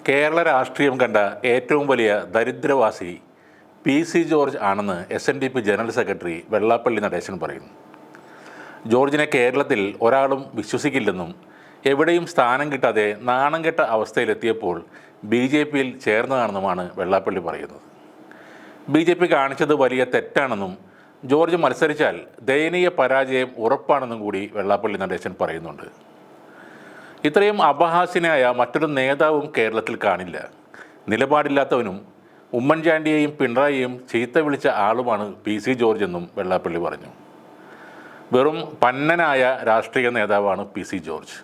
കേരള രാഷ്ട്രീയം കണ്ട ഏറ്റവും വലിയ ദരിദ്രവാസി പി.സി. ജോർജ് ആണെന്ന് എസ്.എൻ.ഡി.പി ജനറൽ സെക്രട്ടറി വെള്ളാപ്പള്ളി നടേശൻ പറയുന്നു. ജോർജിനെ കേരളത്തിൽ ഒരാളും വിശ്വസിക്കില്ലെന്നും എവിടെയും സ്ഥാനം കിട്ടാതെ നാണം കെട്ട അവസ്ഥയിലെത്തിയപ്പോൾ ബി.ജെ.പിയിൽ ചേർന്നതാണെന്നുമാണ് വെള്ളാപ്പള്ളി പറയുന്നത്. ബി.ജെ.പി കാണിച്ചത് വലിയ തെറ്റാണെന്നും ജോർജ് മത്സരിച്ചാൽ ദയനീയ പരാജയം ഉറപ്പാണെന്നും കൂടി വെള്ളാപ്പള്ളി നടേശൻ പറയുന്നുണ്ട്. ഇത്രയും അപഹാസ്യനായ മറ്റൊരു നേതാവും കേരളത്തിൽ കാണില്ല. നിലപാടില്ലാത്തവനും ഉമ്മൻചാണ്ടിയെയും പിണറായിയെയും ചീത്ത വിളിച്ച ആളുമാണ് പി.സി. ജോർജ് എന്നും വെള്ളാപ്പള്ളി പറഞ്ഞു. വെറും പന്നനായ രാഷ്ട്രീയ നേതാവാണ് പി.സി. ജോർജ്.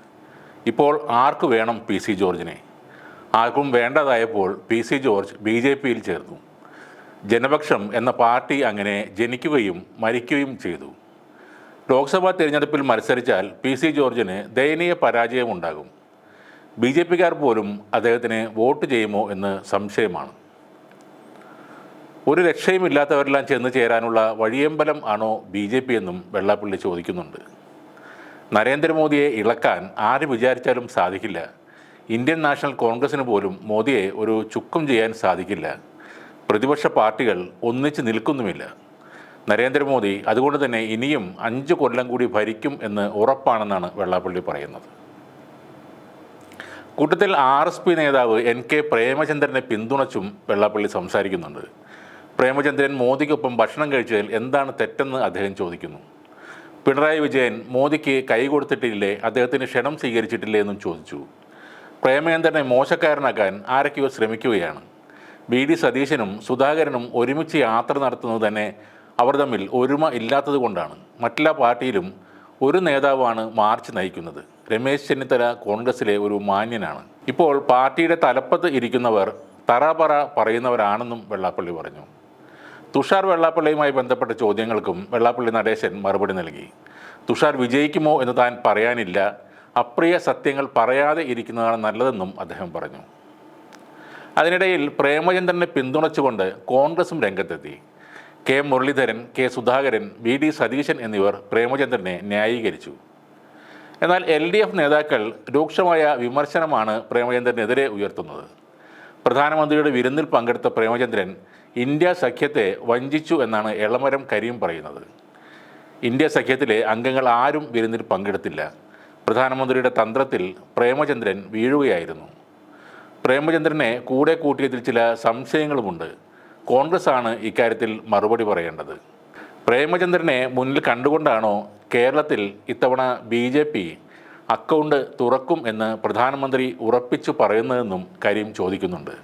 ഇപ്പോൾ ആർക്ക് വേണം പി.സി. ജോർജിനെ? ആർക്കും വേണ്ടതായപ്പോൾ പി.സി. ജോർജ് ബി.ജെ.പിയിൽ ചേർന്നു. ജനപക്ഷം എന്ന പാർട്ടി അങ്ങനെ ജനിക്കുകയും മരിക്കുകയും ചെയ്തു. ലോക്സഭാ തിരഞ്ഞെടുപ്പിൽ മത്സരിച്ചാൽ പി.സി. ജോർജിന് ദയനീയ പരാജയമുണ്ടാകും. ബി.ജെ.പിക്കാർ പോലും അദ്ദേഹത്തിന് വോട്ട് ചെയ്യുമോ എന്ന് സംശയമാണ്. ഒരു രക്ഷയുമില്ലാത്തവരെല്ലാം ചെന്ന് ചേരാനുള്ള വഴിയമ്പലം ആണോ ബി.ജെ.പി എന്നും വെള്ളാപ്പള്ളി ചോദിക്കുന്നുണ്ട്. നരേന്ദ്രമോദിയെ ഇളക്കാൻ ആര് വിചാരിച്ചാലും സാധിക്കില്ല. ഇന്ത്യൻ നാഷണൽ കോൺഗ്രസിന് പോലും മോദിയെ ഒരു ചുക്കും ചെയ്യാൻ സാധിക്കില്ല. പ്രതിപക്ഷ പാർട്ടികൾ ഒന്നിച്ച് നിൽക്കുന്നുമില്ല. നരേന്ദ്രമോദി അതുകൊണ്ട് തന്നെ ഇനിയും 5 കൊല്ലം കൂടി ഭരിക്കും എന്ന് ഉറപ്പാണെന്നാണ് വെള്ളാപ്പള്ളി പറയുന്നത്. കൂട്ടത്തിൽ ആർ.എസ്.പി നേതാവ് N.K. പ്രേമചന്ദ്രനെ പിന്തുണച്ചും വെള്ളാപ്പള്ളി സംസാരിക്കുന്നുണ്ട്. പ്രേമചന്ദ്രൻ മോദിക്കൊപ്പം ഭക്ഷണം കഴിച്ചതിൽ എന്താണ് തെറ്റെന്ന് അദ്ദേഹം ചോദിക്കുന്നു. പിണറായി വിജയൻ മോദിക്ക് കൈ കൊടുത്തിട്ടില്ലേ, അദ്ദേഹത്തിന് ക്ഷണം സ്വീകരിച്ചിട്ടില്ലേ എന്നും ചോദിച്ചു. പ്രേമചന്ദ്രനെ മോശക്കാരനാക്കാൻ ആരൊക്കെയോ ശ്രമിക്കുകയാണ്. വി.ഡി. സതീശനും സുധാകരനും ഒരുമിച്ച് യാത്ര നടത്തുന്നത് തന്നെ അവർ തമ്മിൽ ഒരുമ ഇല്ലാത്തത് കൊണ്ടാണ്. മറ്റെല്ലാ പാർട്ടിയിലും ഒരു നേതാവാണ് മാർച്ച് നയിക്കുന്നത്. രമേശ് ചെന്നിത്തല കോൺഗ്രസിലെ ഒരു മാന്യനാണ്. ഇപ്പോൾ പാർട്ടിയുടെ തലപ്പത്ത് ഇരിക്കുന്നവർ തറപറ പറയുന്നവരാണെന്നും വെള്ളാപ്പള്ളി പറഞ്ഞു. തുഷാർ വെള്ളാപ്പള്ളിയുമായി ബന്ധപ്പെട്ട ചോദ്യങ്ങൾക്കും വെള്ളാപ്പള്ളി നടേശൻ മറുപടി നൽകി. തുഷാർ വിജയിക്കുമോ എന്ന് താൻ പറയാനില്ല, അപ്രിയ സത്യങ്ങൾ പറയാതെ ഇരിക്കുന്നതാണ് നല്ലതെന്നും അദ്ദേഹം പറഞ്ഞു. അതിനിടയിൽ പ്രേമചന്ദ്രനെ പിന്തുണച്ചുകൊണ്ട് കോൺഗ്രസും രംഗത്തെത്തി. K Muraleedharan, K Sudhakaran, VD. Satheesan എന്നിവർ പ്രേമചന്ദ്രനെ ന്യായീകരിച്ചു. എന്നാൽ LDF നേതാക്കൾ രൂക്ഷമായ വിമർശനമാണ് പ്രേമചന്ദ്രനെതിരെ ഉയർത്തുന്നത്. പ്രധാനമന്ത്രിയുടെ വിരുന്നിൽ പങ്കെടുത്ത പ്രേമചന്ദ്രൻ ഇന്ത്യ സഖ്യത്തെ വഞ്ചിച്ചു എന്നാണ് എളമരം കരീം പറയുന്നത്. ഇന്ത്യ സഖ്യത്തിലെ അംഗങ്ങൾ ആരും വിരുന്നിൽ പങ്കെടുത്തില്ല. പ്രധാനമന്ത്രിയുടെ തന്ത്രത്തിൽ പ്രേമചന്ദ്രൻ വീഴുകയായിരുന്നു. പ്രേമചന്ദ്രനെ കൂടെ കൂട്ടിയതിൽ ചില സംശയങ്ങളുമുണ്ട്. കോൺഗ്രസ് ആണ് ഇക്കാര്യത്തിൽ മറുപടി പറയേണ്ടത്. പ്രേമചന്ദ്രനെ മുന്നിൽ കണ്ടുകൊണ്ടാണോ കേരളത്തിൽ ഇത്തവണ ബി.ജെ.പി അക്കൗണ്ട് തുറക്കും എന്ന് പ്രധാനമന്ത്രി ഉറപ്പിച്ചു പറയുന്നതെന്നും കരീം ചോദിക്കുന്നുണ്ട്.